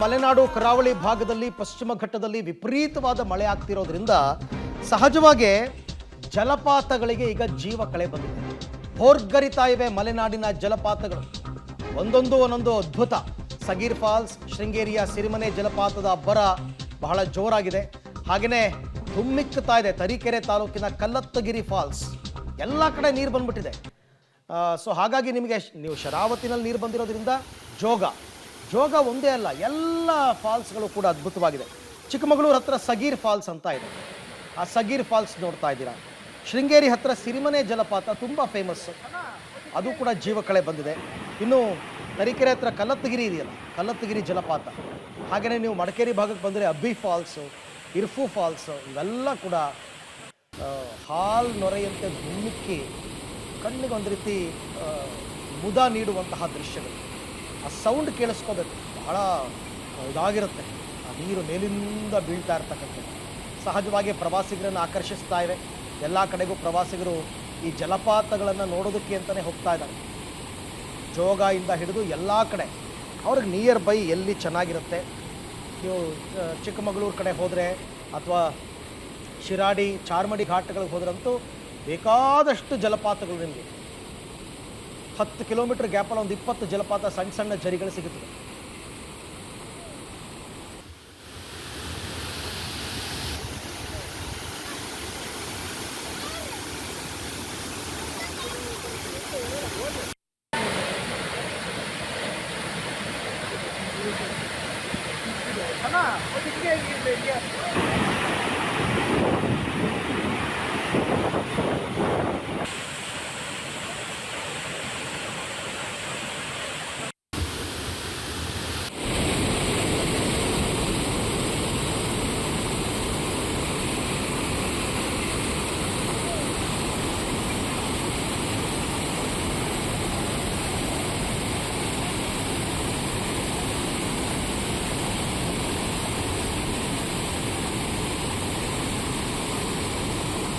ಮಲೆನಾಡು ಕರಾವಳಿ ಭಾಗದಲ್ಲಿ ಪಶ್ಚಿಮ ಘಟ್ಟದಲ್ಲಿ ವಿಪರೀತವಾದ ಮಳೆ ಆಗ್ತಿರೋದ್ರಿಂದ ಸಹಜವಾಗಿ ಜಲಪಾತಗಳಿಗೆ ಈಗ ಜೀವ ಕಳೆ ಬಂದಿದೆ. ಭೋರ್ಗರಿತಾ ಇವೆ ಮಲೆನಾಡಿನ ಜಲಪಾತಗಳು. ಒಂದೊಂದು ಅದ್ಭುತ. ಸಗೀರ್ ಫಾಲ್ಸ್, ಶೃಂಗೇರಿಯ ಸಿರಿಮನೆ ಜಲಪಾತದ ಅಬ್ಬರ ಬಹಳ ಜೋರಾಗಿದೆ. ಹಾಗೆಯೇ ಧುಮ್ಮಿಕ್ಕುತ್ತಾ ಇದೆ ತರೀಕೆರೆ ತಾಲೂಕಿನ ಕಲ್ಲತ್ತಗಿರಿ ಫಾಲ್ಸ್. ಎಲ್ಲ ಕಡೆ ನೀರು ಬಂದ್ಬಿಟ್ಟಿದೆ. ಸೊ ಹಾಗಾಗಿ ನಿಮಗೆ ನೀವು ಶರಾವತಿನಲ್ಲಿ ನೀರು ಬಂದಿರೋದ್ರಿಂದ ಜೋಗ ಒಂದೇ ಅಲ್ಲ, ಎಲ್ಲ ಫಾಲ್ಸ್ಗಳು ಕೂಡ ಅದ್ಭುತವಾಗಿದೆ. ಚಿಕ್ಕಮಗಳೂರು ಹತ್ರ ಸಗೀರ್ ಫಾಲ್ಸ್ ಅಂತ ಇದೆ. ಆ ಸಗೀರ್ ಫಾಲ್ಸ್ ನೋಡ್ತಾ ಇದ್ದೀರಾ. ಶೃಂಗೇರಿ ಹತ್ರ ಸಿರಿಮನೆ ಜಲಪಾತ ತುಂಬ ಫೇಮಸ್ಸು, ಅದು ಕೂಡ ಜೀವ ಕಳೆ ಬಂದಿದೆ. ಇನ್ನು ತರೀಕೆರೆ ಹತ್ರ ಕಲ್ಲತ್ತಗಿರಿ ಇದೆಯಲ್ಲ, ಕಲ್ಲತ್ತಗಿರಿ ಜಲಪಾತ. ಹಾಗೆಯೇ ನೀವು ಮಡಿಕೇರಿ ಭಾಗಕ್ಕೆ ಬಂದರೆ ಅಬ್ಬಿ ಫಾಲ್ಸು, ಇರ್ಫು ಫಾಲ್ಸು, ಇವೆಲ್ಲ ಕೂಡ ಹಾಲ್ ನೊರೆಯಂತೆ ಧುಮ್ಮಿಕ್ಕಿ ಕಣ್ಣಿಗೆ ಒಂದು ರೀತಿ ಮುದ ನೀಡುವಂತಹ ದೃಶ್ಯಗಳು. ಆ ಸೌಂಡ್ ಕೇಳಿಸ್ಕೋಬೇಕು, ಬಹಳ ಇದಾಗಿರುತ್ತೆ. ಆ ನೀರು ಮೇಲಿಂದ ಬೀಳ್ತಾ ಇರ್ತಕ್ಕಂಥದ್ದು ಸಹಜವಾಗಿ ಪ್ರವಾಸಿಗರನ್ನು ಆಕರ್ಷಿಸ್ತಾ ಇವೆ. ಎಲ್ಲ ಕಡೆಗೂ ಪ್ರವಾಸಿಗರು ಈ ಜಲಪಾತಗಳನ್ನು ನೋಡೋದಕ್ಕೆ ಅಂತಲೇ ಹೋಗ್ತಾ ಇದ್ದಾರೆ. ಜೋಗದಿಂದ ಹಿಡಿದು ಎಲ್ಲ ಕಡೆ ಅವ್ರಿಗೆ ನಿಯರ್ ಬೈ ಎಲ್ಲಿ ಚೆನ್ನಾಗಿರುತ್ತೆ. ನೀವು ಚಿಕ್ಕಮಗಳೂರು ಕಡೆ ಹೋದರೆ ಅಥವಾ ಶಿರಾಡಿ ಚಾರ್ಮಡಿ ಘಾಟ್ಗಳಿಗೆ ಹೋದ್ರಂತೂ ಬೇಕಾದಷ್ಟು ಜಲಪಾತಗಳು ನಿಮಗೆ 10 ಕಿಲೋಮೀಟರ್ ಗ್ಯಾಪಲ್ಲಿ ಒಂದು 20 ಜಲಪಾತ, ಸಣ್ಣ ಸಣ್ಣ ಝರಿಗಳು ಸಿಗುತ್ತದೆ. ಅಣ್ಣ